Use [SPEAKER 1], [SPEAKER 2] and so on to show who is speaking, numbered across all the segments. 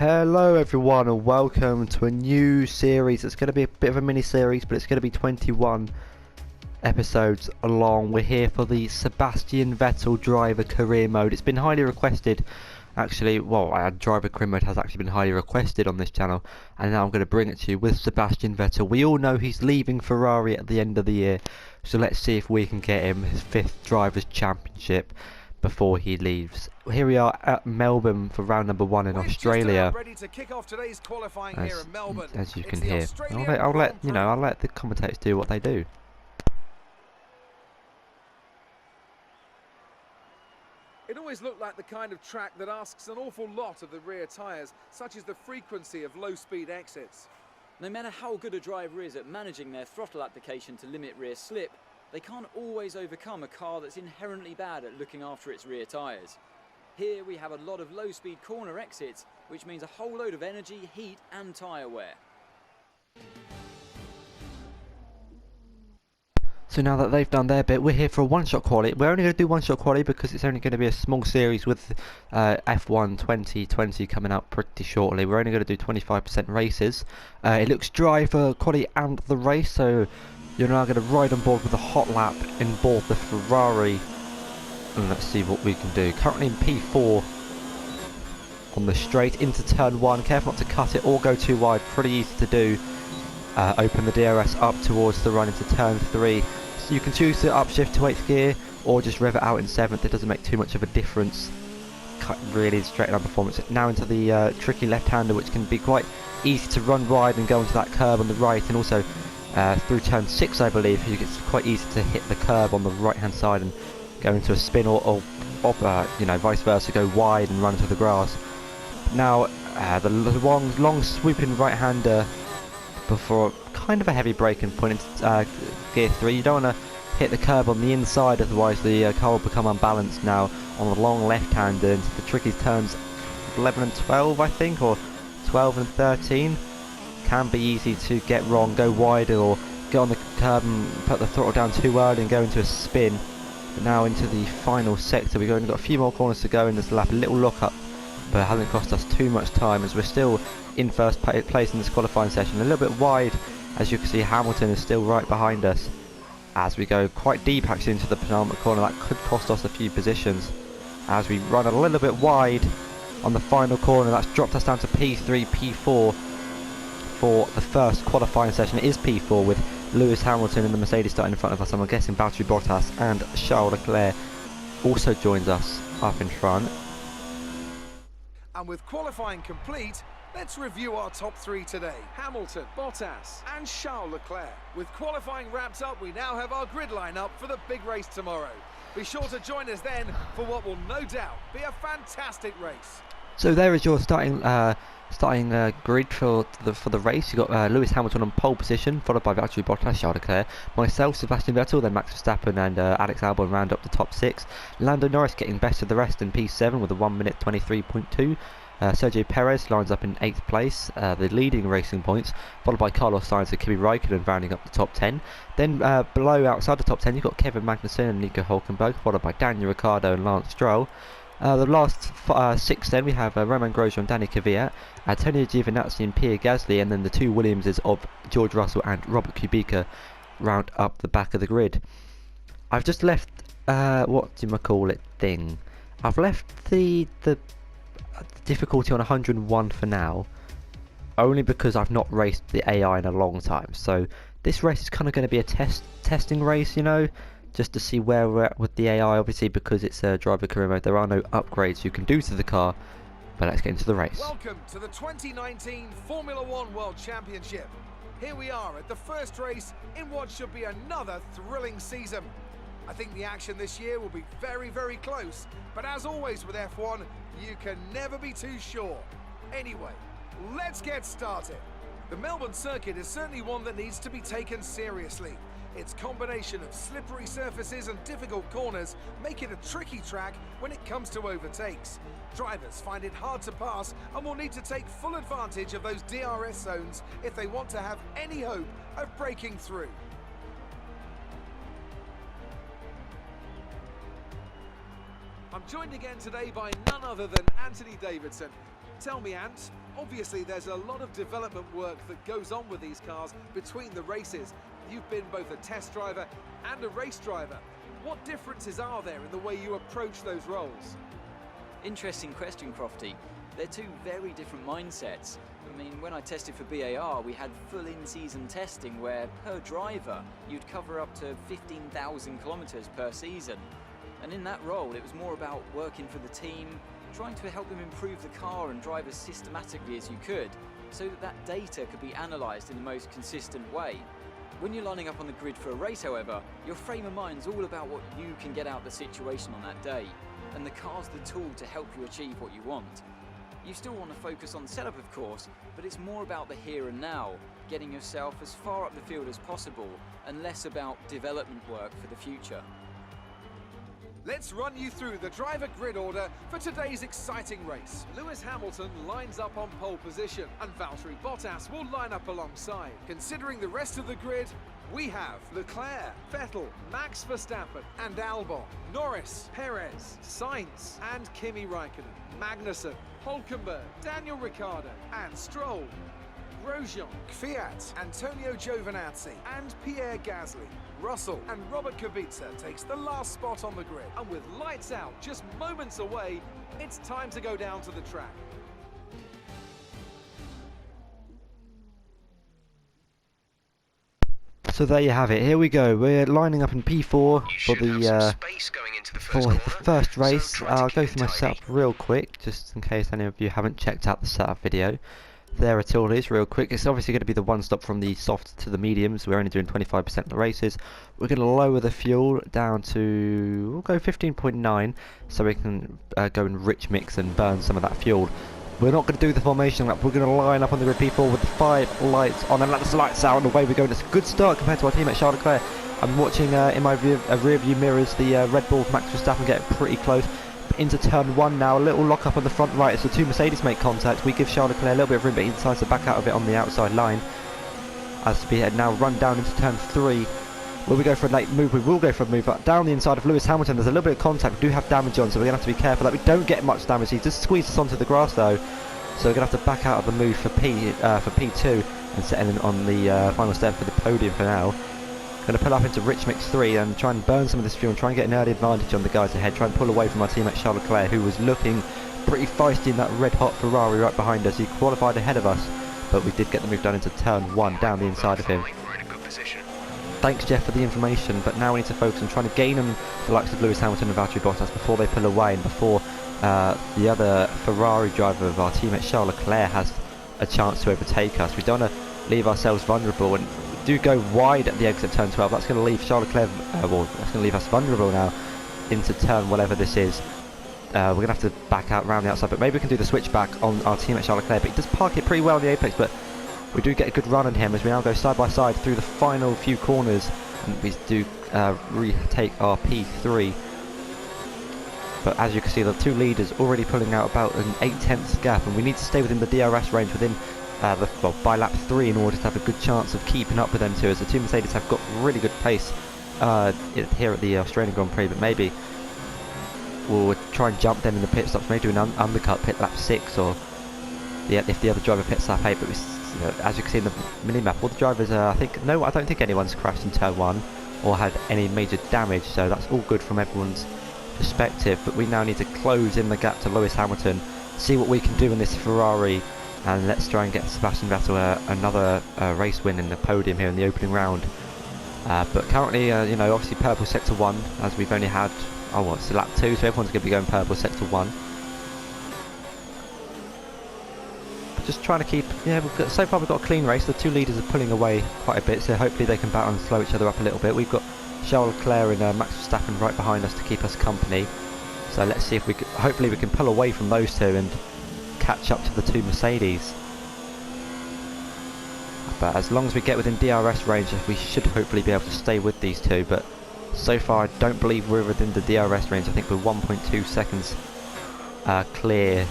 [SPEAKER 1] Hello everyone and welcome to a new series. It's going to be a bit of a mini series, but it's going to be 21 episodes long. We're here for the Sebastian Vettel driver career mode. It's been highly requested, actually. Well, our driver career mode has actually been highly requested on this channel, and now I'm going to bring it to you with Sebastian Vettel. We all know he's leaving Ferrari at the end of the year, so let's see if we can get him his 5th drivers championship before he leaves. Here we are at Melbourne for round number 1 in Australia.
[SPEAKER 2] Ready to kick off today's qualifying here in Melbourne.
[SPEAKER 1] As you can hear, I'll let the commentators do what they do.
[SPEAKER 2] It always looked like the kind of track that asks an awful lot of the rear tyres, such as the frequency of low-speed exits.
[SPEAKER 3] No matter how good a driver is at managing their throttle application to limit rear slip, they can't always overcome a car that's inherently bad at looking after its rear tyres. Here we have a lot of low-speed corner exits, which means a whole load of energy, heat and tyre wear.
[SPEAKER 1] So now that they've done their bit, we're here for a one-shot quali. We're only going to do one-shot quali because it's only going to be a small series with F1 2020 coming out pretty shortly. We're only going to do 25% races. It looks dry for quali and the race, so you're now going to ride on board with a hot lap in board the Ferrari. And let's see what we can do. Currently in P4 on the straight into turn 1. Careful not to cut it or go too wide. Pretty easy to do. Open the DRS up towards the run into turn 3. So you can choose to upshift to 8th gear or just rev it out in 7th. It doesn't make too much of a difference. Really straight line performance. Now into the tricky left-hander, which can be quite easy to run wide and go into that curb on the right, and also through turn 6 I believe it's quite easy to hit the curb on the right hand side and go into a spin or vice versa, go wide and run into the grass. Now the long swooping right hander before kind of a heavy braking point into gear 3. You don't want to hit the curb on the inside, otherwise the car will become unbalanced. Now on the long left hander into the tricky turns 11 and 12 I think, or 12 and 13, can be easy to get wrong, go wider or go on the curb and put the throttle down too early and go into a spin. But now into the final sector, we've only got a few more corners to go in this lap. A little lock up, but it hasn't cost us too much time as we're still in first place in this qualifying session. A little bit wide, as you can see. Hamilton is still right behind us as we go quite deep actually into the penultimate corner. That could cost us a few positions as we run a little bit wide on the final corner. That's dropped us down to P3, P4 for the first qualifying session. It is P4 with Lewis Hamilton and the Mercedes starting in front of us, and I'm guessing Valtteri Bottas and Charles Leclerc also joins us up in front.
[SPEAKER 2] And with qualifying complete, let's review our top 3 today. Hamilton, Bottas and Charles Leclerc. With qualifying wrapped up, we now have our grid lineup for the big race tomorrow. Be sure to join us then for what will no doubt be a fantastic race.
[SPEAKER 1] So there is your starting grid for the race. You've got Lewis Hamilton on pole position, followed by Valtteri Bottas, Charles Leclerc, myself, Sebastian Vettel, then Max Verstappen and Alex Albon round up the top 6. Lando Norris getting best of the rest in P7 with a 1 minute 23.2. Sergio Perez lines up in 8th place, the leading racing points, followed by Carlos Sainz and Kimi Raikkonen rounding up the top 10. Then below, outside the top 10, you've got Kevin Magnussen and Nico Hülkenberg, followed by Daniel Ricciardo and Lance Stroll. The last 6 then we have Romain Grosjean and Danny Kvyat, Antonio Giovinazzi and Pierre Gasly, and then the 2 Williamses of George Russell and Robert Kubica round up the back of the grid. I've just left I've left the difficulty on 101 for now, only because I've not raced the AI in a long time. So this race is kind of going to be a testing race, just to see where we're at with the AI, obviously because it's a driver career mode. There are no upgrades you can do to the car, but let's get into the race.
[SPEAKER 2] Welcome to the 2019 Formula 1 World Championship. Here we are at the first race in what should be another thrilling season. I think the action this year will be very, very close, but as always with F1, you can never be too sure. Anyway, let's get started. The Melbourne circuit is certainly one that needs to be taken seriously. Its combination of slippery surfaces and difficult corners make it a tricky track when it comes to overtakes. Drivers find it hard to pass and will need to take full advantage of those DRS zones if they want to have any hope of breaking through. I'm joined again today by none other than Anthony Davidson. Tell me, Ant, obviously there's a lot of development work that goes on with these cars between the races. You've been both a test driver and a race driver. What differences are there in the way you approach those roles?
[SPEAKER 3] Interesting question, Crofty. They're two very different mindsets. I mean, when I tested for BAR, we had full in-season testing where, per driver, you'd cover up to 15,000 kilometres per season. And in that role, it was more about working for the team, trying to help them improve the car and drive as systematically as you could, so that that data could be analysed in the most consistent way. When you're lining up on the grid for a race, however, your frame of mind's all about what you can get out of the situation on that day, and the car's the tool to help you achieve what you want. You still want to focus on setup, of course, but it's more about the here and now, getting yourself as far up the field as possible, and less about development work for the future.
[SPEAKER 2] Let's run you through the driver grid order for today's exciting race. Lewis Hamilton lines up on pole position, and Valtteri Bottas will line up alongside. Considering the rest of the grid, we have Leclerc, Vettel, Max Verstappen and Albon, Norris, Perez, Sainz and Kimi Raikkonen, Magnussen, Hülkenberg, Daniel Ricciardo and Stroll, Grosjean, Kvyat, Antonio Giovinazzi and Pierre Gasly. Russell and Robert Kubica takes the last spot on the grid. And with lights out just moments away, it's time to go down to the track.
[SPEAKER 1] So there you have it. Here we go. We're lining up in P4 for the first race. I'll go through my setup real quick, just in case any of you haven't checked out the setup video. There it all is, real quick. It's obviously going to be the one stop from the soft to the mediums. We're only doing 25% of the races. We're going to lower the fuel down to, we'll go 15.9, so we can go in rich mix and burn some of that fuel. We're not going to do the formation lap. We're going to line up on the grid P4 with the 5 lights on, and that's lights out, and away we go. And it's a good start compared to our teammate Charles Leclerc. I'm watching in my rear view mirrors the Red Bull Max Verstappen getting pretty close. Into turn 1 now, a little lock up on the front right as the two Mercedes make contact. We give Charles Leclerc a little bit of room, but he decides to back out of it on the outside line. As we now run down into turn 3. Will we go for a late move? We will go for a move down the inside of Lewis Hamilton. There's a little bit of contact. We do have damage on, so we're going to have to be careful that we don't get much damage. He just squeezed us onto the grass though, so we're going to have to back out of the move for P2 and settle in on the final step for the podium for now. Going to pull up into Rich Mix 3 and try and burn some of this fuel and try and get an early advantage on the guys ahead. Try and pull away from our teammate Charles Leclerc, who was looking pretty feisty in that red hot Ferrari right behind us. He qualified ahead of us, but we did get the move done into turn 1 down the inside of him. Thanks Jeff for the information, but now we need to focus on trying to gain on the likes of Lewis Hamilton and Valtteri Bottas before they pull away and before the other Ferrari driver of our teammate Charles Leclerc has a chance to overtake us. We don't want to leave ourselves vulnerable, and do go wide at the exit of turn 12. That's going to leave Charles Leclerc, well, that's going to leave us vulnerable now into turn whatever this is. We're going to have to back out round the outside, but maybe we can do the switchback on our teammate Charles Leclerc. But he does park it pretty well in the apex, but we do get a good run on him as we now go side by side through the final few corners, and we do retake our P3. But as you can see, the two leaders already pulling out about an 8/10 gap, and we need to stay within the DRS range within by lap 3 in order to have a good chance of keeping up with them two, as the two Mercedes have got really good pace here at the Australian Grand Prix. But maybe we'll try and jump them in the pit stops, maybe do an undercut pit lap 6, or if the other driver pits lap 8. But as you can see in the mini-map, all the drivers I don't think anyone's crashed in turn 1 or had any major damage, so that's all good from everyone's perspective. But we now need to close in the gap to Lewis Hamilton, see what we can do in this Ferrari, and let's try and get Sebastian Vettel another race win in the podium here in the opening round. But currently, obviously purple sector 1, as we've only had, it's lap 2, so everyone's going to be going purple sector 1. But just trying to keep, so far we've got a clean race. The two leaders are pulling away quite a bit, so hopefully they can battle and slow each other up a little bit. We've got Charles Leclerc and Max Verstappen right behind us to keep us company. So let's see if we can, hopefully we can pull away from those two and catch up to the two Mercedes. But as long as we get within DRS range, we should hopefully be able to stay with these two. But so far I don't believe we're within the DRS range. I think we're 1.2 seconds clear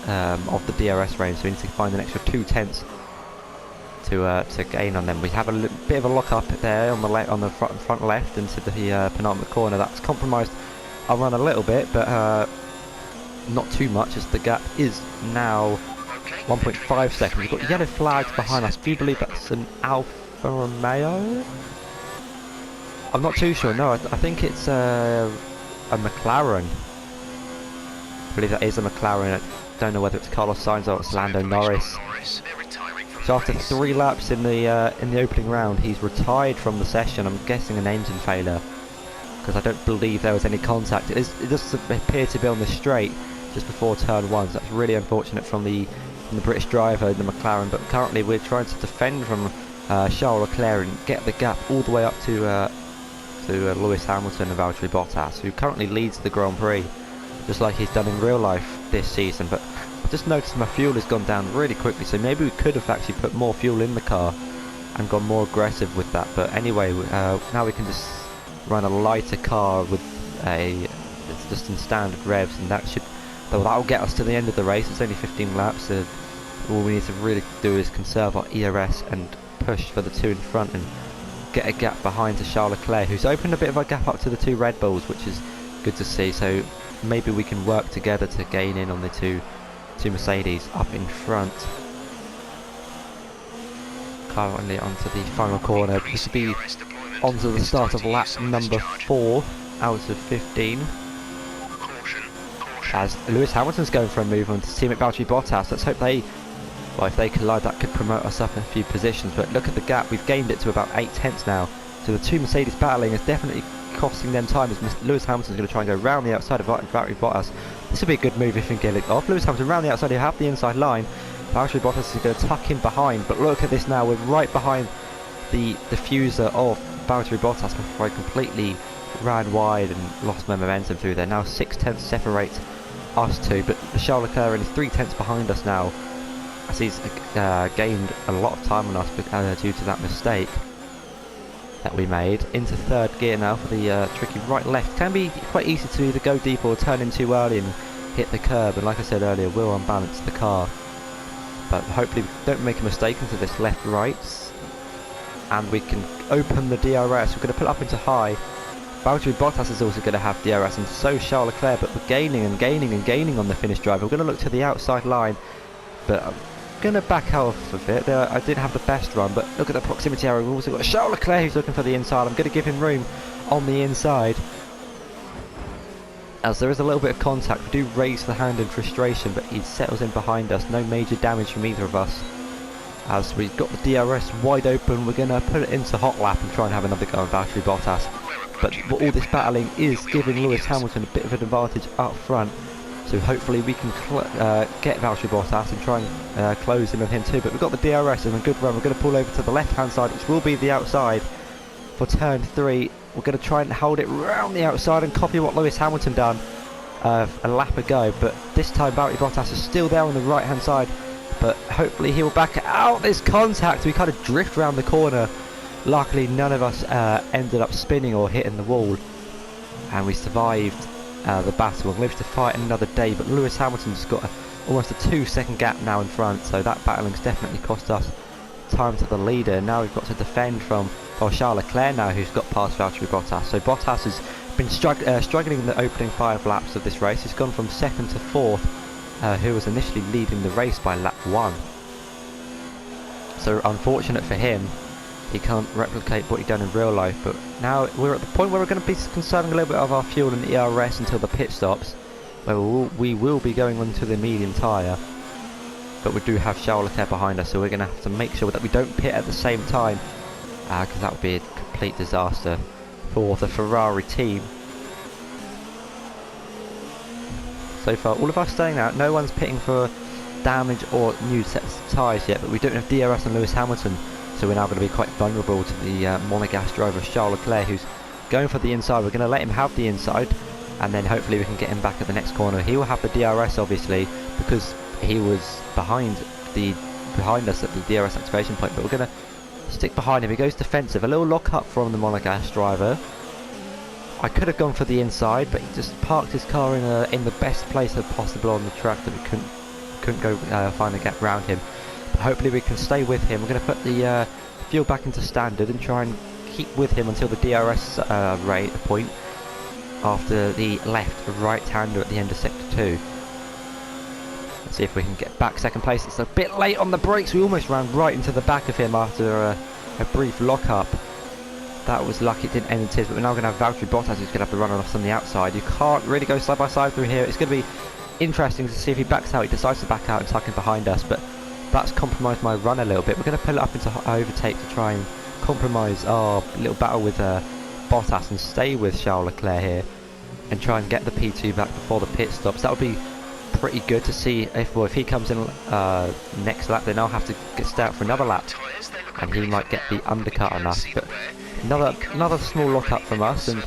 [SPEAKER 1] of the DRS range, so we need to find an extra 2/10 to gain on them. We have a bit of a lock up there on the front left into the penultimate corner. That's compromised our run a little bit, but not too much, as the gap is now 1.5 seconds. We've got yellow flags behind us. Do you believe that's an Alfa Romeo? I'm not too sure. No, I think it's a McLaren. I believe that is a McLaren. I don't know whether it's Carlos Sainz or it's Lando Norris. So after 3 laps in the opening round, he's retired from the session. I'm guessing an engine failure, because I don't believe there was any contact. It does appear to be on the straight just before turn 1. So that's really unfortunate from the British driver in the McLaren. But currently we're trying to defend from Charles Leclerc and get the gap all the way up to Lewis Hamilton and Valtteri Bottas, who currently leads the Grand Prix, just like he's done in real life this season. But I just noticed my fuel has gone down really quickly, so maybe we could have actually put more fuel in the car and gone more aggressive with that. But anyway, now we can just run a lighter car with it's just in standard revs, and that'll get us to the end of the race. It's only 15 laps, so all we need to really do is conserve our ERS and push for the 2 in front and get a gap behind to Charles Leclerc, who's opened a bit of a gap up to the 2 Red Bulls, which is good to see. So maybe we can work together to gain in on the two Mercedes up in front. Currently onto the final corner. This will be onto the start of lap number 4 out of 15. As Lewis Hamilton's going for a move on to teammate Valtteri Bottas. Let's hope if they collide, that could promote us up in a few positions. But look at the gap, we've gained it to about 8 tenths now. So the 2 Mercedes battling is definitely costing them time, as Lewis Hamilton's going to try and go round the outside of Valtteri Bottas. This will be a good move if we can get it off. Lewis Hamilton round the outside, he'll have the inside line. Valtteri Bottas is going to tuck in behind, but look at this now, we're right behind the diffuser of Valtteri Bottas before I completely ran wide and lost my momentum through there. Now 6 tenths separate us two, but Charles Leclerc is 3 tenths behind us now, as he's gained a lot of time on us due to that mistake that we made. Into 3rd gear now for the tricky right-left. Can be quite easy to either go deep or turn in too early and hit the curb, and like I said earlier, will unbalance the car. But hopefully we don't make a mistake into this left-right, and we can open the DRS. We're going to put up into high. Valtteri Bottas is also going to have DRS, and so Charles Leclerc, but we're gaining and gaining and gaining on the Finnish driver. We're going to look to the outside line, but I'm going to back out of it. I didn't have the best run, but look at the proximity area. We've also got Charles Leclerc who's looking for the inside. I'm going to give him room on the inside, as there is a little bit of contact. We do raise the hand in frustration, but he settles in behind us. No major damage from either of us. As we've got the DRS wide open, we're going to put it into hot lap and try and have another go on Valtteri Bottas. But all this battling is giving Lewis Hamilton a bit of an advantage up front. So hopefully we can get Valtteri Bottas and try and close in on him too. But we've got the DRS and a good run. We're going to pull over to the left-hand side, which will be the outside for turn 3. We're going to try and hold it round the outside and copy what Lewis Hamilton done a lap ago. But this time Valtteri Bottas is still there on the right-hand side. But hopefully he will back out this contact. We kind of drift around the corner. Luckily none of us ended up spinning or hitting the wall, and we survived the battle and lived to fight another day. But Lewis Hamilton's got almost a 2-second gap now in front, so that battling's definitely cost us time to the leader. Now we've got to defend from Charles Leclerc now, who's got past Valtteri Bottas. So Bottas has been struggling in the opening 5 laps of this race. He's gone from 2nd to 4th, who was initially leading the race by lap 1. So unfortunate for him, he can't replicate what he's done in real life. But now we're at the point where we're going to be conserving a little bit of our fuel and ERS until the pit stops, where we will be going onto the medium tyre. But we do have Charles Leclerc behind us, so we're going to have to make sure that we don't pit at the same time, because that would be a complete disaster for the Ferrari team. So far all of us staying out, no one's pitting for damage or new sets of tyres yet, but we don't have DRS on Lewis Hamilton. So we're now going to be quite vulnerable to the monogas driver Charles Leclerc, who's going for the inside. We're going to let him have the inside, and then hopefully we can get him back at the next corner. He will have the DRS obviously, because he was behind us at the DRS activation point, but we're going to stick behind him. He goes defensive, a little lock up from the monogas driver. I could have gone for the inside, but he just parked his car in the best place possible on the track, that we couldn't go find a gap round him. Hopefully we can stay with him. We're going to put the fuel back into standard and try and keep with him until the DRS rate point after the left right hander at the end of sector 2. Let's see if we can get back second place. It's a bit late on the brakes. We almost ran right into the back of him after a brief lock-up. That was lucky it didn't end in tears, but we're now going to have Valtteri Bottas who's going to have to run off on the outside. You can't really go side by side through here. It's going to be interesting to see if he backs out. He decides to back out and tuck in behind us, but that's compromised my run a little bit. We're going to pull it up into overtake to try and compromise our little battle with Bottas and stay with Charles Leclerc here and try and get the P2 back before the pit stops. That would be pretty good to see if he comes in next lap. Then I'll have to stay out for another lap and he might get the undercut on us. But another small lock up from us, and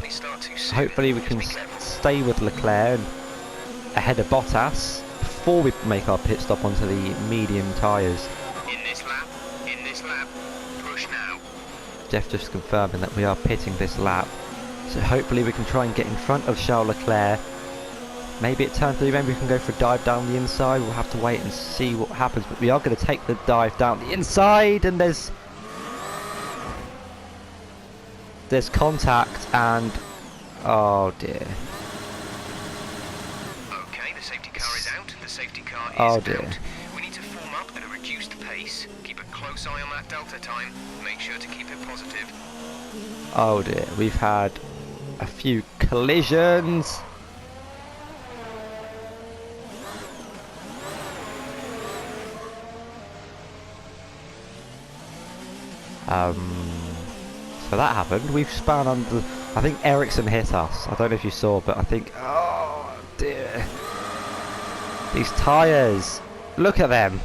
[SPEAKER 1] hopefully we can stay with Leclerc and ahead of Bottas before we make our pit stop onto the medium tyres.
[SPEAKER 4] In this lap, push now.
[SPEAKER 1] Jeff just confirming that we are pitting this lap, so hopefully we can try and get in front of Charles Leclerc. Maybe at turn 3, maybe we can go for a dive down the inside. We'll have to wait and see what happens, but we are going to take the dive down the inside, and there's contact, and oh dear.
[SPEAKER 4] Okay, the safety car is out. The safety car is
[SPEAKER 1] Oh dear.
[SPEAKER 4] out. We need to form up at a reduced pace. Keep a close eye on that delta time. Make sure to keep it positive.
[SPEAKER 1] Oh dear, we've had a few collisions. So that happened. We've spun under. I think Ericsson hit us. I don't know if you saw, but I think. Oh dear. These tyres. Look at them.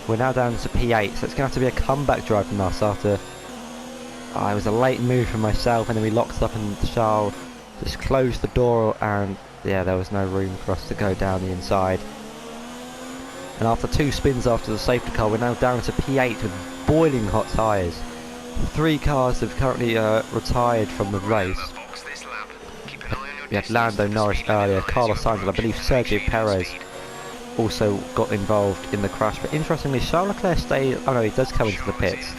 [SPEAKER 1] We're now down to P8, so it's going to have to be a comeback drive from us after. It was a late move from myself, and then we locked up, and Charles just closed the door, and yeah, there was no room for us to go down the inside. And after 2 spins after the safety car, we're now down to P8 with boiling hot tyres. 3 cars have currently retired from the race. We had Lando Norris earlier, Carlos Sainz, and I believe Sergio Perez also got involved in the crash. But interestingly, Charles Leclerc stayed. Oh no, he does come into the pits.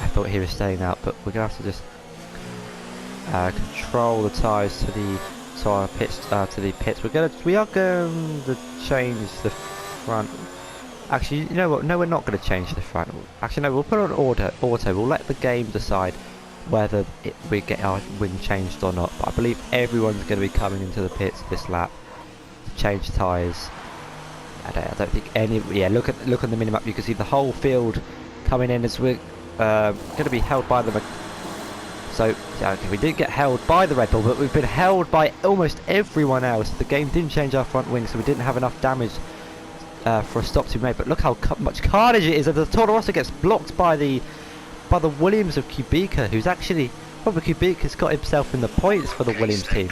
[SPEAKER 1] I thought he was staying out, but we're going to have to just control the tyres to the pits. We are going to change the front. Actually, you know what? No, we're not going to change the front. Actually, no, we'll put it on auto. We'll let the game decide whether we get our wing changed or not. But I believe everyone's going to be coming into the pits this lap to change tyres. I don't think any. Yeah, look on the minimap. You can see the whole field coming in as we're going to be held by the. So yeah, okay, we didn't get held by the Red Bull, but we've been held by almost everyone else. The game didn't change our front wing, so we didn't have enough damage for a stop to be made. But look how much carnage it is. The Toro Rosso gets blocked by the Williams of Kubica, who's actually probably Kubica's got himself in the points for the Williams team.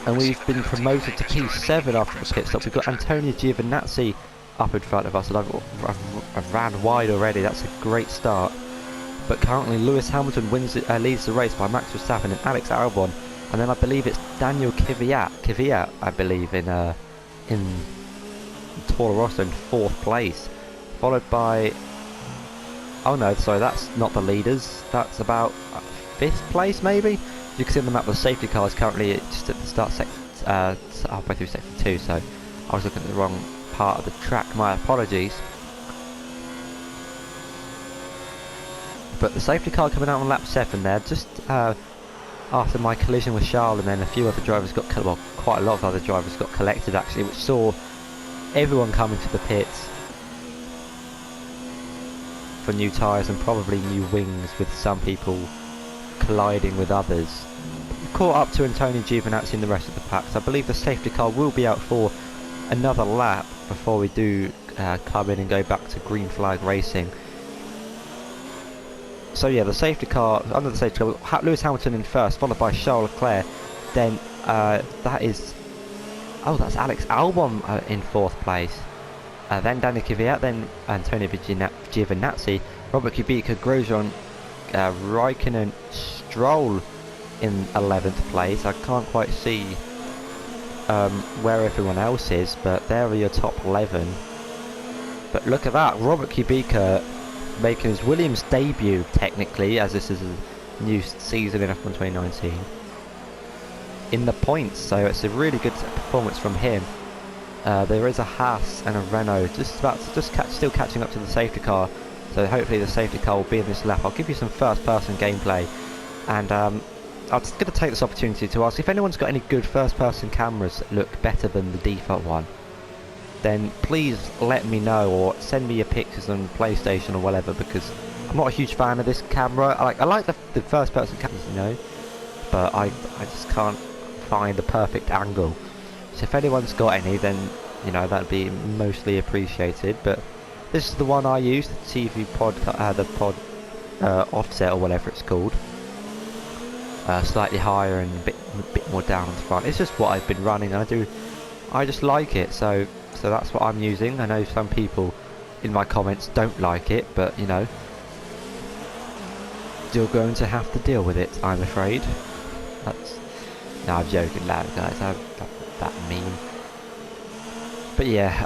[SPEAKER 1] And we've been promoted to P7 after the pit stop. We've got Antonio Giovinazzi up in front of us, and I've ran wide already. That's a great start. But currently Lewis Hamilton leads the race by Max Verstappen and Alex Albon, and then I believe it's Daniel Kvyat, I believe, in Toro Rosso in 4th place, followed by. Oh no, sorry, that's not the leaders. That's about 5th place maybe. You can see on the map the safety car is currently just at the start halfway through sector 2, so I was looking at the wrong part of the track. My apologies. But the safety car coming out on lap 7 there, just after my collision with Charles, and then a few other drivers got, well, quite a lot of other drivers got collected actually, which saw everyone coming to the pits for new tyres and probably new wings, with some people colliding with others. We've caught up to Antonio Giovinazzi and the rest of the pack, so I believe the safety car will be out for another lap before we do come in and go back to green flag racing. So yeah, the safety car, under the safety car, Lewis Hamilton in first, followed by Charles Leclerc. Then that's Alex Albon in 4th place. Then Daniel Kvyat, then Antonio Giovinazzi, Robert Kubica, Grosjean, Raikkonen, Stroll in 11th place. I can't quite see where everyone else is, but there are your top 11. But look at that, Robert Kubica making his Williams debut, technically, as this is a new season in F1 2019, in the points, so it's a really good performance from him. There is a Haas and a Renault still catching up to the safety car, so hopefully the safety car will be in this lap. I'll give you some first-person gameplay, and I'm just going to take this opportunity to ask if anyone's got any good first-person cameras that look better than the default one. Then please let me know, or send me your pictures on PlayStation or whatever, because I'm not a huge fan of this camera. I like the first person cameras, you know, but I just can't find the perfect angle. So if anyone's got any, then you know, that'd be mostly appreciated. But this is the one I use, the TV pod, offset or whatever it's called. Slightly higher and a bit more down on the front. It's just what I've been running, and I just like it. So that's what I'm using. I know some people in my comments don't like it, but you know, you're going to have to deal with it, I'm afraid. No, I'm joking, guys. I'm that mean. But yeah,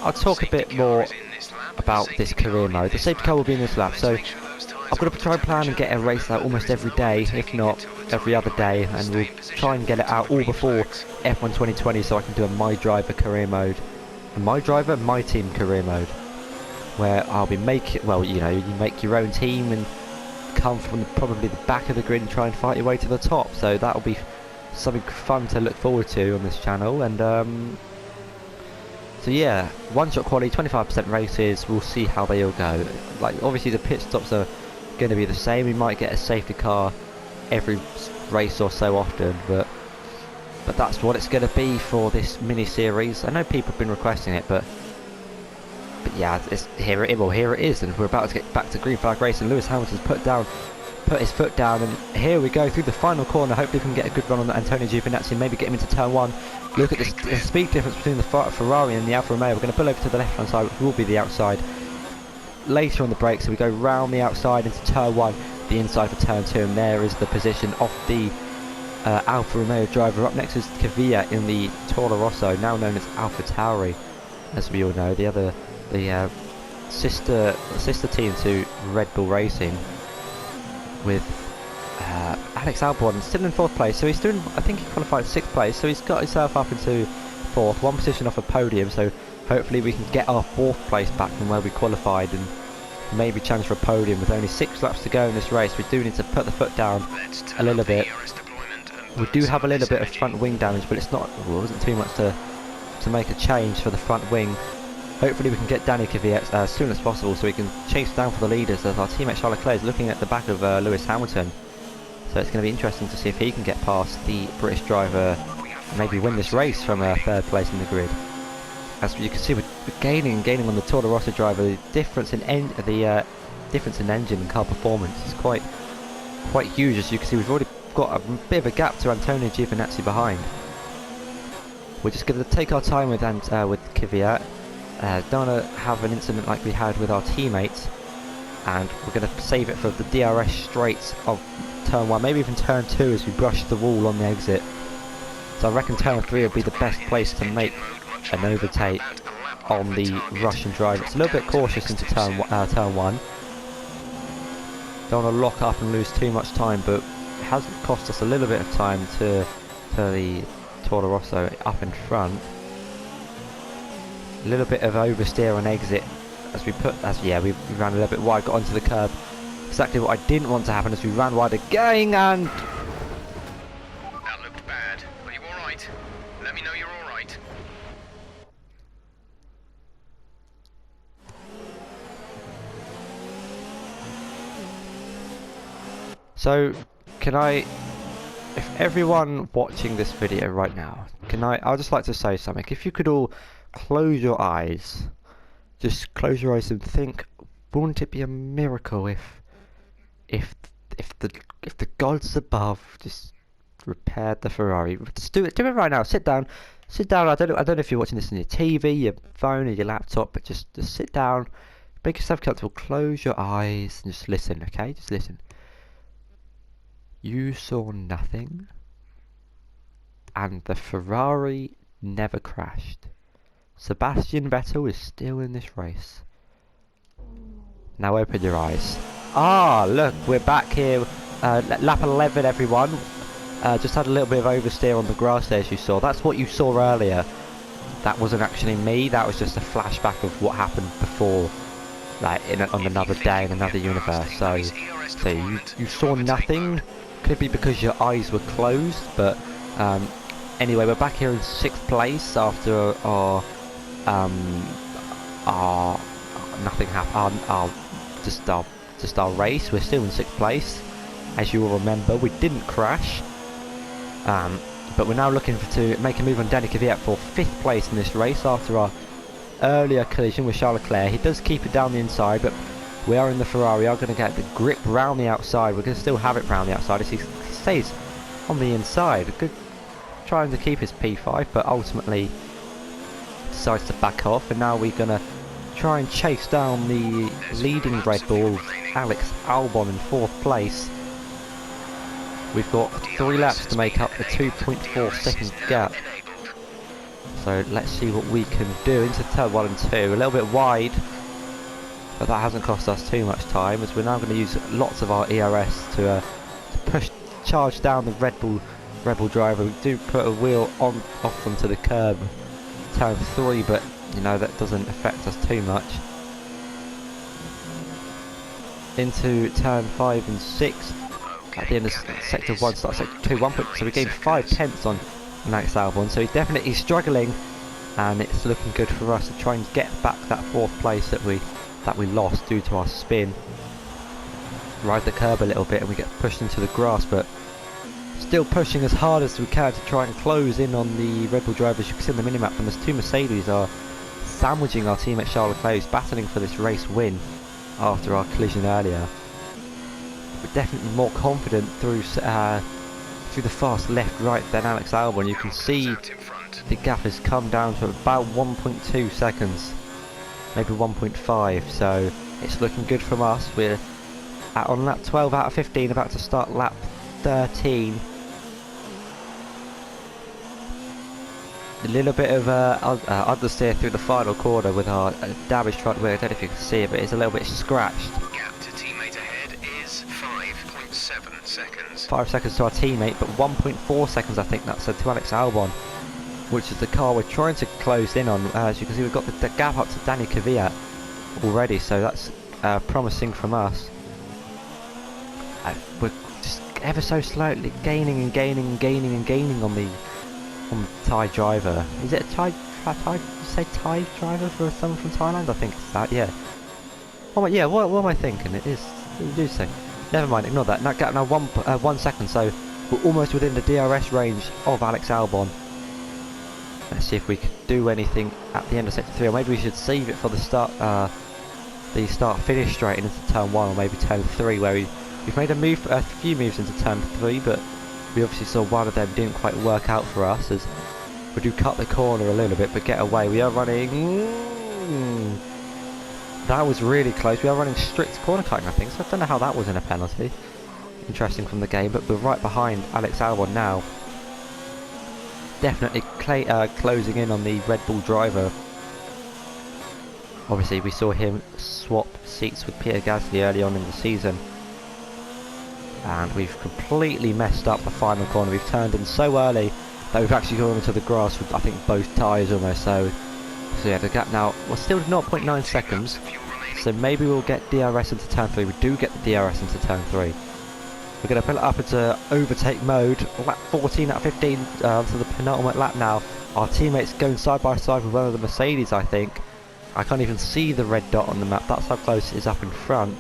[SPEAKER 1] I'll talk a bit more about this career mode. The safety car will be in this lap, so I've got to try and plan and get a race out almost every day, if not every other day, and we'll try and get it out all before F1 2020, so I can do a My Driver career mode. My Team career mode, where I'll be making, well, you know, you make your own team and come from probably the back of the grid and try and fight your way to the top. So that'll be something fun to look forward to on this channel. And so yeah, one-shot quality, 25% races. We'll see how they all go. Like, obviously the pit stops are going to be the same. We might get a safety car every race or so often, but that's what it's going to be for this mini series. I know people have been requesting it, but yeah, here it is, and we're about to get back to green flag racing. Lewis Hamilton's put his foot down, and here we go through the final corner. Hopefully we can get a good run on Antonio Giovinazzi and maybe get him into turn one. Look at the speed difference between the Ferrari and the Alfa Romeo. We're going to pull over to the left hand side, which will be the outside later on the break, so we go round the outside into turn one, the inside for turn two, and there is the position of the Alfa Romeo driver. Up next is Kvyat in the Toro Rosso, now known as AlphaTauri, as we all know, the sister team to Red Bull Racing, with Alex Albon still in 4th place. So he's doing, I think he qualified 6th place, so he's got himself up into 4th, one position off a podium. So hopefully we can get our 4th place back from where we qualified and maybe chance for a podium. With only 6 laps to go in this race, we do need to put the foot down a little bit. We do have a little bit of front wing damage, but it's not, well, it wasn't too much to make a change for the front wing. Hopefully we can get Danny Kvyat as soon as possible, so we can chase down for the leaders, as our teammate Charles Leclerc is looking at the back of Lewis Hamilton. So it's going to be interesting to see if he can get past the British driver and maybe win this race from 3rd place in the grid. As you can see, we're gaining on the Toro Rosso driver. The difference in engine and car performance is quite huge. As you can see, we've already got a bit of a gap to Antonio Giovinazzi behind. We're just going to take our time with Kvyat. Don't want to have an incident like we had with our teammates, and we're going to save it for the DRS straights of turn 1, maybe even turn 2, as we brush the wall on the exit. So I reckon turn 3 will be the best place to make an overtake on the Russian driver. It's a little bit cautious into turn 1. Don't want to lock up and lose too much time, but it has cost us a little bit of time to the Toro Rosso up in front. A little bit of oversteer on exit as we we ran a little bit wide, got onto the curb. Exactly what I didn't want to happen, as we ran wide again, and
[SPEAKER 4] That looked bad. Are you alright? Let me know you're alright.
[SPEAKER 1] so if everyone watching this video right now, I'd just like to say something. If you could all close your eyes, just close your eyes and think, wouldn't it be a miracle if the gods above just repaired the Ferrari? Just do it right now. Sit down. I don't know if you're watching this on your TV, your phone, or your laptop, but just sit down, make yourself comfortable, close your eyes, and just listen. Okay, just listen. You saw nothing, and the Ferrari never crashed. Sebastian Vettel is still in this race. Now open your eyes. Ah, look, we're back here. Lap 11, everyone. just had a little bit of oversteer on the grass there, as you saw. That's what you saw earlier. That wasn't actually me, that was just a flashback of what happened before, like on another day in another universe. So you saw nothing. Could be because your eyes were closed, but anyway, we're back here in 6th place after our nothing happened. Just our race. We're still in 6th place. As you will remember, we didn't crash. But we're now looking to make a move on Danny Kvyat for 5th place in this race after our earlier collision with Charles Leclerc. He does keep it down the inside, but we are in the Ferrari. We are going to get the grip round the outside. We're going to still have it round the outside as he stays on the inside. Good, trying to keep his P5, but ultimately decides to back off. And now we're going to try and chase down the leading Red Bull, Alex Albon, in 4th place. We've got 3 laps to make up the 2.4 second gap. So let's see what we can do into turn 1 and 2. A little bit wide, but that hasn't cost us too much time, as we're now going to use lots of our ERS to charge down the Red Bull driver. We do put a wheel off onto the curb, turn 3, but you know that doesn't affect us too much. Into turn 5 and 6. At the end of sector 1, start sector 2, 1 point, so we gained 5 tenths on Alex Albon, so he's definitely struggling, and it's looking good for us to try and get back that 4th place that we lost due to our spin. Ride the curb a little bit and we get pushed into the grass, but still pushing as hard as we can to try and close in on the Red Bull drivers. You can see on the minimap, and there's 2 Mercedes are sandwiching our teammate Charles Leclerc, who's battling for this race win after our collision earlier. We're definitely more confident through the fast left-right than Alex Albon. You can see the gap has come down to about 1.2 seconds, maybe 1.5, so it's looking good from us. We're on lap 12 out of 15, about to start lap 13. A little bit of understeer through the final corner with our damaged front wheel. I don't know if you can see it, but it's a little bit scratched. 5 seconds to our teammate, but 1.4 seconds I think that said to Alex Albon, which is the car we're trying to close in on. As you can see, we've got the gap up to Danny Kvyat already, so that's promising from us. We're just ever so slowly gaining and gaining and gaining and gaining on the Thai driver. Is it a Thai? You say Thai driver for someone from Thailand? I think it's that. Yeah. Oh yeah. What am I thinking? It is. You do say. Never mind, ignore that. That gap now 1 second, so we're almost within the DRS range of Alex Albon. Let's see if we can do anything at the end of sector 3, or maybe we should save it for the start-finish straight into turn 1, or maybe turn 3, where we've made a few moves into turn 3, but we obviously saw one of them didn't quite work out for us, as we do cut the corner a little bit, but get away. We are running... That was really close. We are running strict corner cutting, I think, so I don't know how that wasn't a penalty. Interesting from the game, but we're right behind Alex Albon now. Definitely closing in on the Red Bull driver. Obviously, we saw him swap seats with Pierre Gasly early on in the season. And we've completely messed up the final corner. We've turned in so early that we've actually gone into the grass with, I think, both tyres almost, so yeah, the gap now, well, still 0.9 seconds, so maybe we'll get DRS into turn 3. We do get the DRS into turn 3. We're going to pull it up into overtake mode, lap 14 out of 15, onto the penultimate lap now. Our teammates going side by side with one of the Mercedes, I think. I can't even see the red dot on the map, that's how close it is up in front.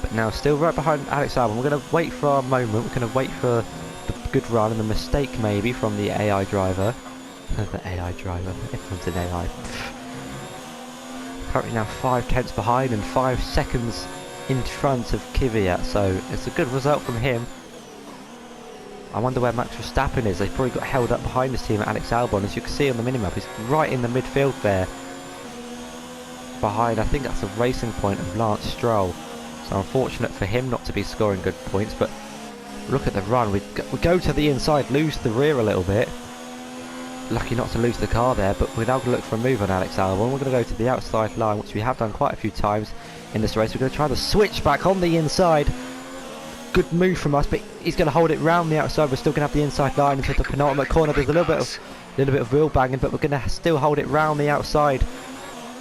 [SPEAKER 1] But now still right behind Alex Albon. We're going to wait for our moment, we're going to wait for the good run and the mistake maybe from the AI driver. The AI driver, everyone's an AI. Currently now 5 tenths behind and 5 seconds in front of Kvyat, so it's a good result from him. I wonder where Max Verstappen is. They've probably got held up behind his team at Alex Albon. As you can see on the minimap, he's right in the midfield there. Behind, I think that's a racing point of Lance Stroll. So unfortunate for him not to be scoring good points, but look at the run. We go to the inside, lose the rear a little bit. Lucky not to lose the car there, but we're now going to look for a move on Alex Albon. We're going to go to the outside line, which we have done quite a few times in this race. We're going to try the switch back on the inside. good move from us, but he's going to hold it round the outside. We're still going to have the inside line into the penultimate corner. There's a little bit of wheel banging, but we're going to still hold it round the outside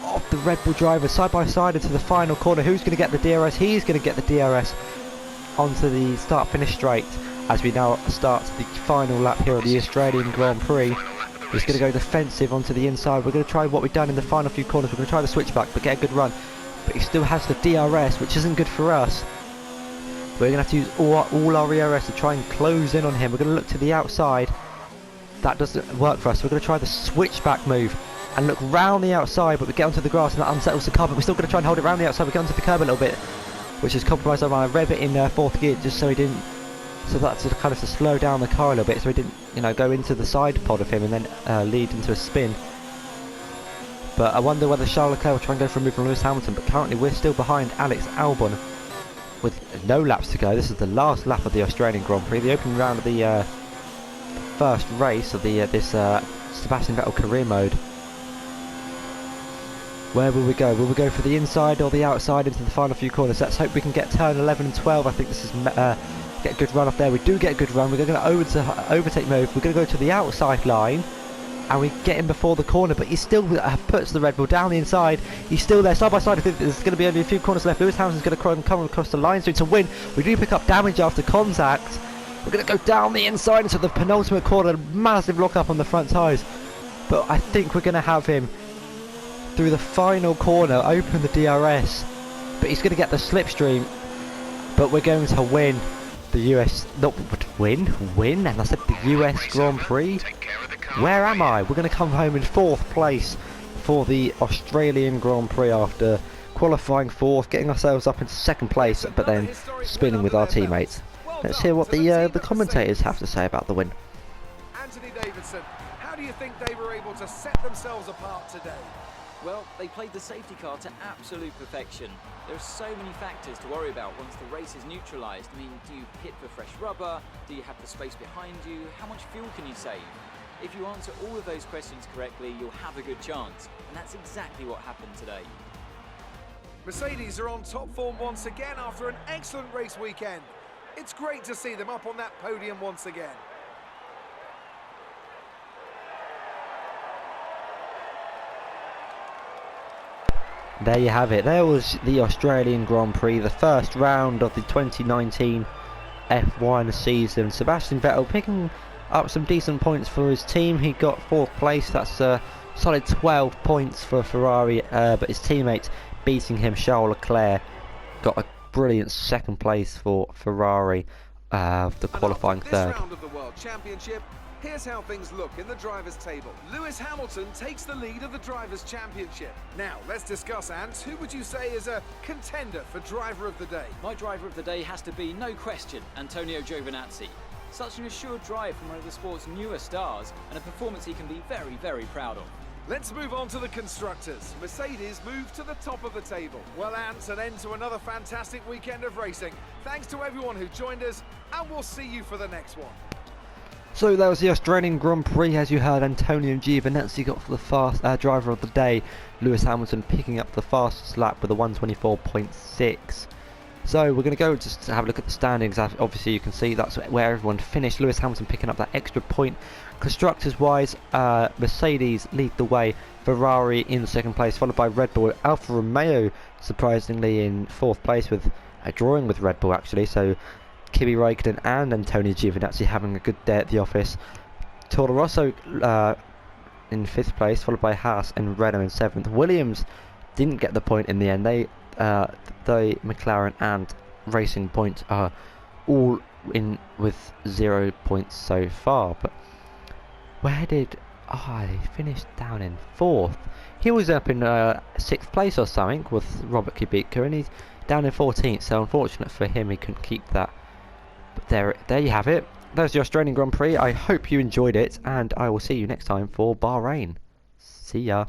[SPEAKER 1] of the Red Bull driver, side by side into the final corner. Who's going to get the DRS? He's going to get the DRS onto the start-finish straight as we now start the final lap here at the Australian Grand Prix. He's going to go defensive onto the inside. We're going to try what we've done in the final few corners. We're going to try the switchback, but get a good run. But he still has the DRS, which isn't good for us. We're going to have to use all our ERS to try and close in on him. We're going to look to the outside. That doesn't work for us. We're going to try the switchback move and look round the outside, but we get onto the grass and that unsettles the car. But we're still going to try and hold it round the outside. We get onto the curb a little bit, which is compromised on my rev it in fourth gear, just so he didn't. So that's to kind of to slow down the car a little bit, so he didn't, you know, go into the side pod of him and then lead into a spin. But I wonder whether Charles Leclerc will try and go for a move from Lewis Hamilton. But currently we're still behind Alex Albon with no laps to go. This is the last lap of the Australian Grand Prix, the opening round of the first race of the this Sebastian Vettel career mode. Where will we go? Will we go for the inside or the outside into the final few corners? Let's hope we can get turn 11 and 12. I think this is get a good run off there. We do get a good run. We're going to overtake move. We're going to go to the outside line and we get him before the corner, but he still puts the Red Bull down the inside. He's still there side by side. I think there's going to be only a few corners left. Lewis Hamilton's going to come across the line soon to win. We do pick up damage after contact. We're going to go down the inside into the penultimate corner. Massive lock up on the front tyres, but I think we're going to have him through the final corner, open the DRS, but he's going to get the slipstream. But we're going to win the US, not win, and I said the US Grand Prix. Where am I? We're going to come home in fourth place for the Australian Grand Prix after qualifying fourth, getting ourselves up into second place, but then spinning with our teammates. Let's hear what the commentators have to say about the win.
[SPEAKER 2] Anthony Davidson, how do you think they were able to set themselves apart today?
[SPEAKER 3] Well, they played the safety car to absolute perfection. There are so many factors to worry about once the race is neutralised. I mean, do you pit for fresh rubber? Do you have the space behind you? How much fuel can you save? If you answer all of those questions correctly, you'll have a good chance. And that's exactly what happened today.
[SPEAKER 2] Mercedes are on top form once again after an excellent race weekend. It's great to see them up on that podium once again.
[SPEAKER 1] There you have it. There was the Australian Grand Prix, the first round of the 2019 F1 season. Sebastian Vettel picking up some decent points for his team. He got fourth place. That's a solid 12 points for Ferrari, but his teammate beating him, Charles Leclerc, got a brilliant second place for Ferrari, the qualifying third.
[SPEAKER 2] This round of the World Championship, here's how things look in the drivers' table. Lewis Hamilton takes the lead of the drivers' championship. Now, let's discuss, Ant. Who would you say is a contender for driver of the day?
[SPEAKER 3] My driver of the day has to be, no question, Antonio Giovinazzi. Such an assured drive from one of the sport's newer stars, and a performance he can be very, very proud of.
[SPEAKER 2] Let's move on to the constructors. Mercedes move to the top of the table. Well, Ant, an end to another fantastic weekend of racing. Thanks to everyone who joined us, and we'll see you for the next one.
[SPEAKER 1] So that was the Australian Grand Prix. As you heard, Antonio Giovinazzi got for the fast driver of the day. Lewis Hamilton picking up the fastest lap with a 1:24.6. So we're going to go just to have a look at the standings. Obviously you can see that's where everyone finished. Lewis Hamilton picking up that extra point. Constructors wise, Mercedes lead the way, Ferrari in second place, followed by Red Bull. Alfa Romeo surprisingly in fourth place, with drawing with Red Bull actually. So Kimi Räikkönen and Antonio Giovinazzi having a good day at the office. Toro Rosso in fifth place, followed by Haas and Renault in seventh. Williams didn't get the point in the end. The McLaren and Racing Point are all in with 0 points so far. But where did he finished down in fourth? He was up in sixth place or something with Robert Kubica, and he's down in 14th. So unfortunate for him, he couldn't keep that. But there you have it. There's the Australian Grand Prix. I hope you enjoyed it, and I will see you next time for Bahrain. See ya.